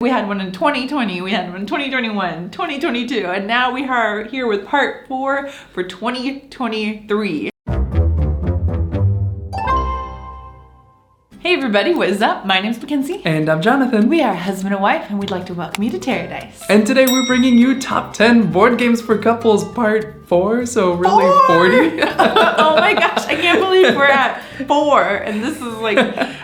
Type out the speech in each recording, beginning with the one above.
We had one in 2020, we had one in 2021, 2022, and now we are here with part 4 for 2023. Hey everybody, what is up? My name's Mackenzie. And I'm Jonathan. We are husband and wife, and we'd like to welcome you to TerreDice. And today we're bringing you top 10 board games for couples part 4, so really 40. Oh my gosh, I can't believe we're at 4, and this is like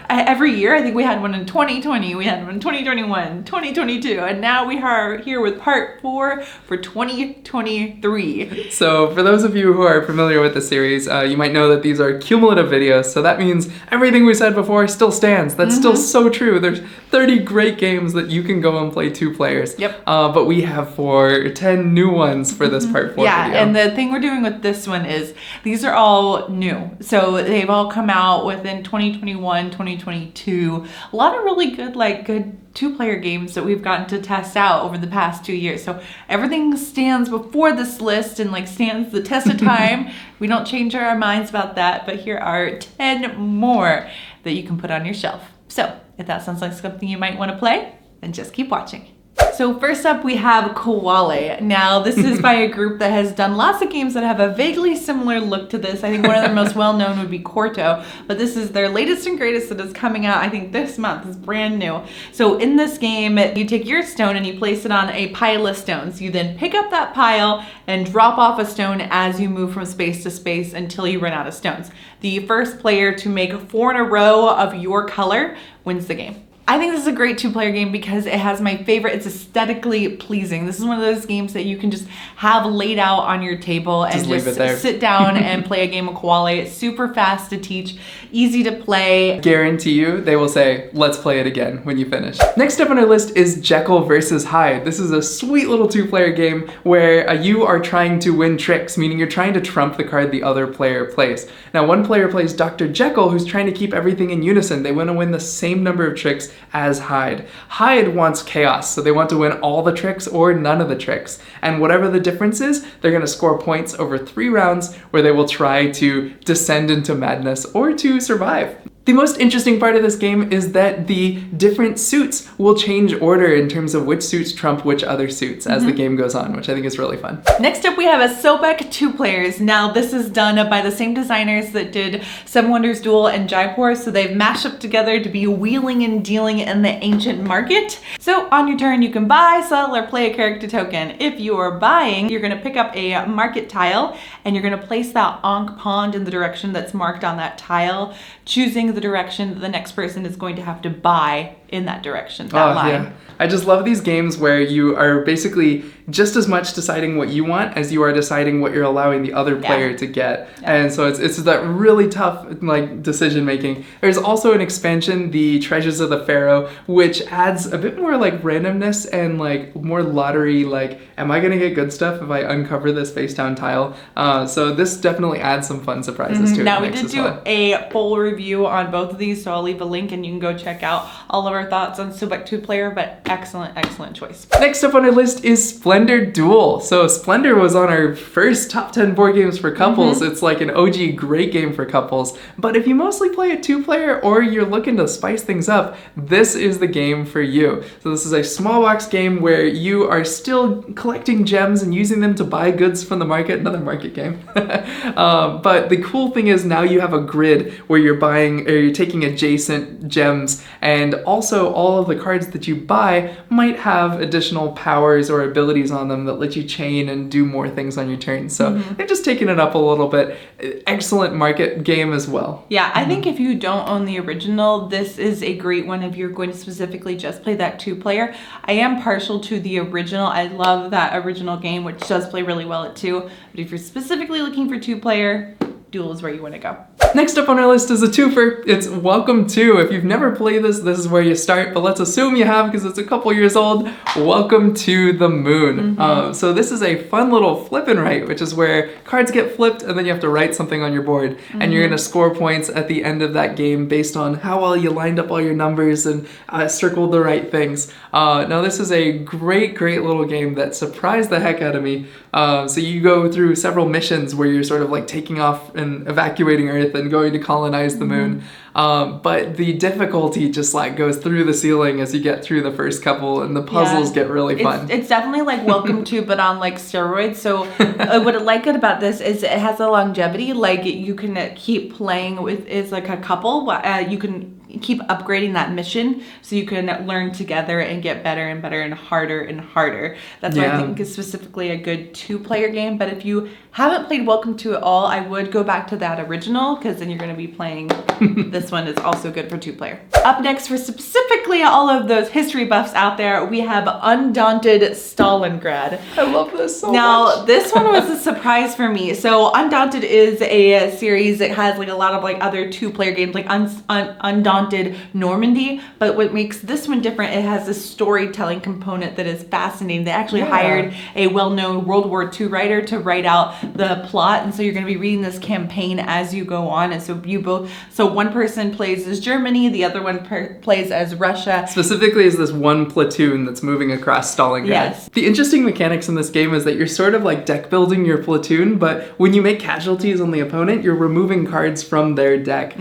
every year. I think we had one in 2020, we had one in 2021, 2022, and now we are here with part 4 for 2023. So for those of you who are familiar with the series, you might know that these are cumulative videos, so that means everything we said before still stands. That's still so true. There's 30 great games that you can go and play 2 players. Yep. But we have 10 new ones for this part 4 video. And the thing we're doing with this one is these are all new. So they've all come out within 2021, 2022. A lot of really good 2-player games that we've gotten to test out over the past 2 years. So everything stands before this list and stands the test of time. We don't change our minds about that, but here are 10 more that you can put on your shelf. So if that sounds like something you might want to play, then just keep watching. So first up we have Qawale. Now this is by a group that has done lots of games that have a vaguely similar look to this. I think one of their most well-known would be Corto, but this is their latest and greatest that is coming out, I think this month. It's brand new. So in this game, you take your stone and you place it on a pile of stones. You then pick up that pile and drop off a stone as you move from space to space until you run out of stones. The first player to make 4 in a row of your color wins the game. I think this is a great 2-player game because it has my favorite. It's aesthetically pleasing. This is one of those games that you can just have laid out on your table and just sit down and play a game of Qawale. It's super fast to teach, easy to play. Guarantee you they will say, let's play it again when you finish. Next up on our list is Jekyll versus Hyde. This is a sweet little 2-player game where you are trying to win tricks, meaning you're trying to trump the card the other player plays. Now one player plays Dr. Jekyll, who's trying to keep everything in unison. They want to win the same number of tricks as Hyde. Hyde wants chaos, so they want to win all the tricks or none of the tricks. And whatever the difference is, they're going to score points over 3 rounds where they will try to descend into madness or to survive. The most interesting part of this game is that the different suits will change order in terms of which suits trump which other suits as the game goes on, which I think is really fun. Next up we have a Sobek 2 players. Now this is done by the same designers that did Seven Wonders Duel and Jaipur, so they've mashed up together to be wheeling and dealing in the ancient market. So on your turn you can buy, sell, or play a character token. If you are buying, you're going to pick up a market tile and you're going to place that Ankh pond in the direction that's marked on that tile, choosing the direction that the next person is going to have to buy in that direction, that line. Yeah. I just love these games where you are basically just as much deciding what you want as you are deciding what you're allowing the other player to get. And so it's that really tough decision making. There's also an expansion, the Treasures of the Pharaoh, which adds a bit more randomness and more lottery, am I gonna get good stuff if I uncover this face down tile? So this definitely adds some fun surprises to it. Now we did do a full review on both of these, so I'll leave a link and you can go check out all of our thoughts on Sobek 2-player, but excellent choice. Next up on our list is Splendor Duel. So Splendor was on our first top 10 board games for couples. It's like an OG great game for couples. But if you mostly play a 2-player or you're looking to spice things up, this is the game for you. So this is a small box game where you are still collecting gems and using them to buy goods from the market, another market game. But the cool thing is now you have a grid where you're buying or you're taking adjacent gems, and also all of the cards that you buy might have additional powers or abilities on them that let you chain and do more things on your turn. So they've just taken it up a little bit. Excellent market game as well. Yeah, I think if you don't own the original, this is a great one if you're going to specifically just play that 2-player. I am partial to the original. I love that original game, which does play really well at 2. But if you're specifically looking for 2-player, Duel is where you want to go. Next up on our list is a twofer. It's Welcome To. If you've never played this is where you start, but let's assume you have because it's a couple years old. Welcome to the Moon. So this is a fun little flip and write, which is where cards get flipped and then you have to write something on your board. And you're gonna score points at the end of that game based on how well you lined up all your numbers and circled the right things. Now this is a great little game that surprised the heck out of me. So you go through several missions where you're sort of taking off and evacuating Earth, and and going to colonize the moon. But the difficulty just like goes through the ceiling as you get through the first couple, and the puzzles get really fun. It's definitely like Welcome to, but on like steroids. So what I like it about this is it has a longevity. Like you can keep playing with, is like a couple. You can keep upgrading that mission so you can learn together and get better and better and harder and harder. That's why I think is specifically a good 2-player game. But if you haven't played Welcome to at all, I would go back to that original, because then you're going to be playing this one is also good for 2-player. Up next, for specifically all of those history buffs out there, we have Undaunted Stalingrad. I love this so much. Now, this one was a surprise for me. So Undaunted is a series that has like a lot of like other 2-player games, like Undaunted Normandy, but what makes this one different, it has this storytelling component that is fascinating. They actually hired a well-known World War II writer to write out the plot, and so you're going to be reading this campaign as you go on. And so one person plays as Germany, the other one plays as Russia. Specifically is this one platoon that's moving across Stalingrad. Yes. The interesting mechanics in this game is that you're sort of like deck building your platoon, but when you make casualties on the opponent, you're removing cards from their deck.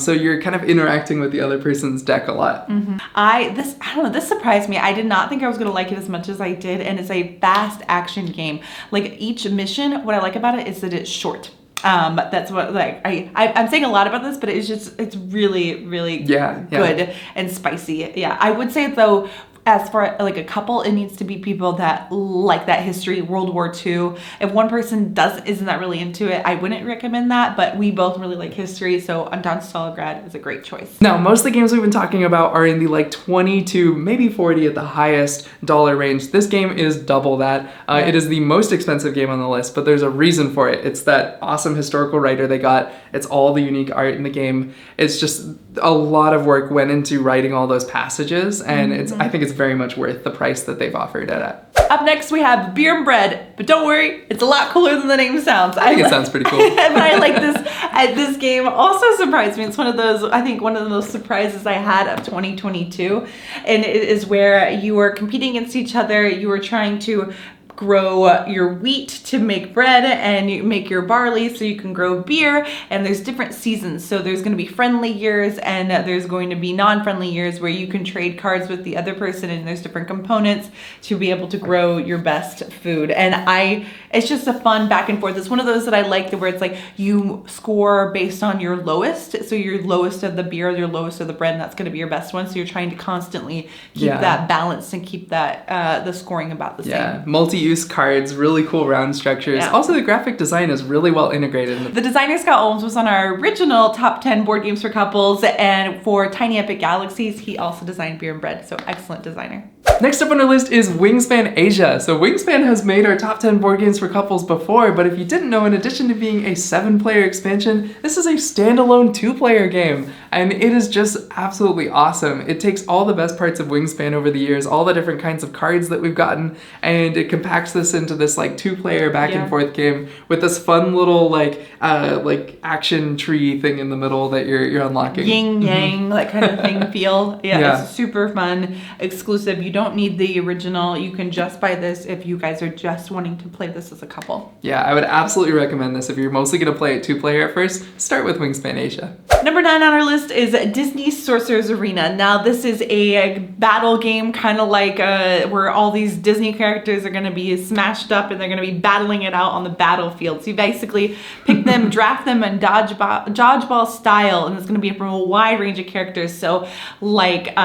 So you're kind of interacting with the other person's deck a lot. I don't know, this surprised me. I did not think I was going to like it as much as I did, and it's a fast action game. Like each mission, what I like about it is that it's short. That's what, like, I'm saying a lot about this, but it's really, really good and spicy. Yeah, I would say though, as for like a couple, it needs to be people that like that history, World War II. If one person isn't that really into it, I wouldn't recommend that, but we both really like history, so Undaunted Stalingrad is a great choice. Now, most of the games we've been talking about are in the like 20 to maybe 40 at the highest dollar range. This game is double that. It is the most expensive game on the list, but there's a reason for it. It's that awesome historical writer they got. It's all the unique art in the game. It's just a lot of work went into writing all those passages, and I think it's very much worth the price that they've offered it at. Up next, we have Beer and Bread, but don't worry, it's a lot cooler than the name sounds. I think it sounds pretty cool. But I like this. This game also surprised me. It's one of the most surprises I had of 2022, and it is where you are competing against each other. You are trying to grow your wheat to make bread, and you make your barley so you can grow beer, and there's different seasons. So there's going to be friendly years, and there's going to be non-friendly years where you can trade cards with the other person, and there's different components to be able to grow your best food. And it's just a fun back and forth. It's one of those that I like, where it's like you score based on your lowest. So your lowest of the beer, your lowest of the bread, and that's going to be your best one. So you're trying to constantly keep that balance and keep that the scoring about the same. Multi-use cards, really cool round structures. Also, the graphic design is really well integrated. The designer Scott Olms was on our original top 10 board games for couples, and for Tiny Epic Galaxies, he also designed Beer and Bread. So excellent designer. Next up on our list is Wingspan Asia. So Wingspan has made our top 10 board games for couples before, but if you didn't know, in addition to being a 7-player expansion, this is a standalone 2-player game, and it is just absolutely awesome. It takes all the best parts of Wingspan over the years, all the different kinds of cards that we've gotten, and it compacts this into this like 2-player back and forth game with this fun little like action tree thing in the middle that you're unlocking. Yin yang, that kind of thing feel. It's super fun, exclusive. You don't need the original. You can just buy this if you guys are just wanting to play this as a couple. Yeah, I would absolutely recommend this. If you're mostly going to play it 2-player at first, start with Wingspan Asia. Number 9 on our list is Disney Sorcerer's Arena. Now, this is a battle game, kind of like where all these Disney characters are going to be smashed up and they're going to be battling it out on the battlefield. So you basically pick them, draft them in dodgeball style, and it's going to be from a wide range of characters. So like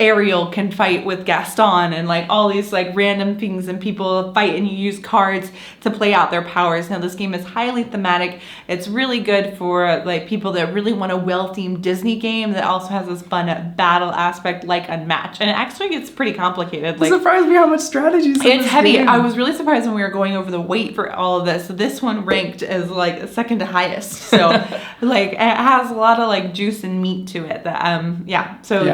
Ariel can fight with Gaston, and like all these like random things, and people fight, and you use cards to play out their powers. Now, this game is highly thematic. It's really good for like people that really want a well-themed Disney game that also has this fun battle aspect like Unmatched. And it actually gets pretty complicated. It surprised me how much strategy is in it's this heavy. game. I was really surprised when we were going over the weight for all of this. So this one ranked as like second to highest. So like it has a lot of like juice and meat to it.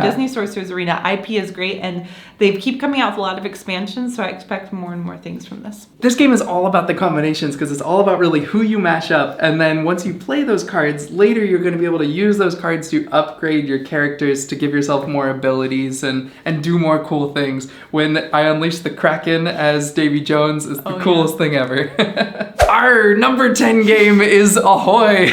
Disney Sorcerer's Arena IP is great, and they keep coming out with a lot of expansions, so I expect more and more things from this. This game is all about the combinations, because it's all about really who you mash up, and then once you play those cards, later you're going to be able to use those cards to upgrade your characters, to give yourself more abilities and do more cool things. When I unleash the Kraken as Davy Jones, it's the coolest thing ever. Our Our number 10 game is Ahoy.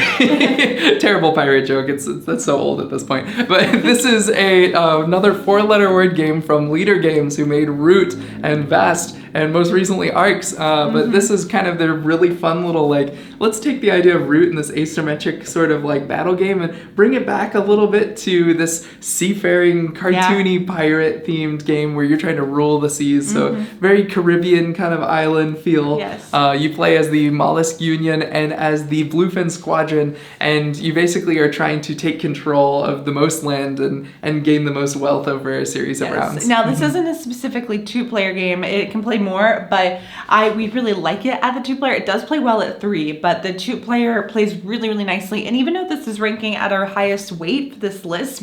Terrible pirate joke. That's so old at this point. But this is another 4-letter word game from Leader Games, who made Root and Vast and most recently Arcs. But this is kind of their really fun little, like, let's take the idea of Root and this asymmetric sort of like battle game and bring it back a little bit to this seafaring, cartoony pirate themed game where you're trying to rule the seas. So very Caribbean kind of island feel. Yes. You play as the Mollusk Union and as the Bluefin Squadron, and you basically are trying to take control of the most land and gain the most wealth over a series of rounds. Now, this isn't a specifically 2-player game. It can play more, but we really like it at the 2-player. It does play well at 3, but the 2-player plays really, really nicely. And even though this is ranking at our highest weight for this list,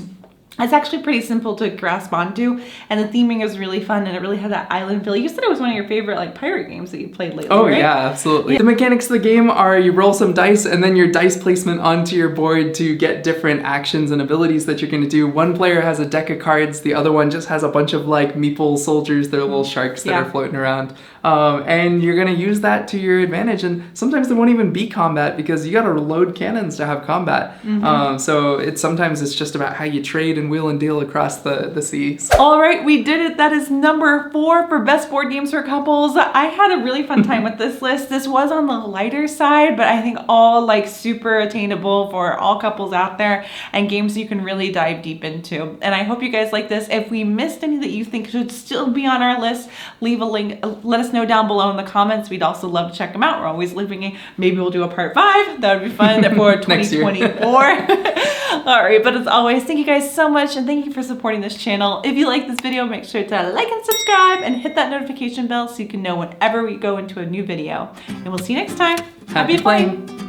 it's actually pretty simple to grasp onto, and the theming is really fun, and it really had that island feel. You said it was one of your favorite like pirate games that you played lately, Oh, right? yeah, absolutely. The mechanics of the game are you roll some dice, and then your dice placement onto your board to get different actions and abilities that you're going to do. One player has a deck of cards, the other one just has a bunch of like meeple soldiers, they're little sharks that are floating around. And you're going to use that to your advantage, and sometimes there won't even be combat because you got to load cannons to have combat. So sometimes it's just about how you trade and wheel and deal across the seas. All right, we did it. That is number 4 for best board games for couples. I had a really fun time with this list. This was on the lighter side, but I think all like super attainable for all couples out there, and games you can really dive deep into. And I hope you guys like this. If we missed any that you think should still be on our list, leave a link. Let us know down below in the comments. We'd also love to check them out. We're always living. Maybe we'll do a part 5. That would be fun for 2024. All right, but as always, thank you guys so much, and thank you for supporting this channel. If you like this video, make sure to like and subscribe and hit that notification bell so you can know whenever we go into a new video. And we'll see you next time. Happy playing!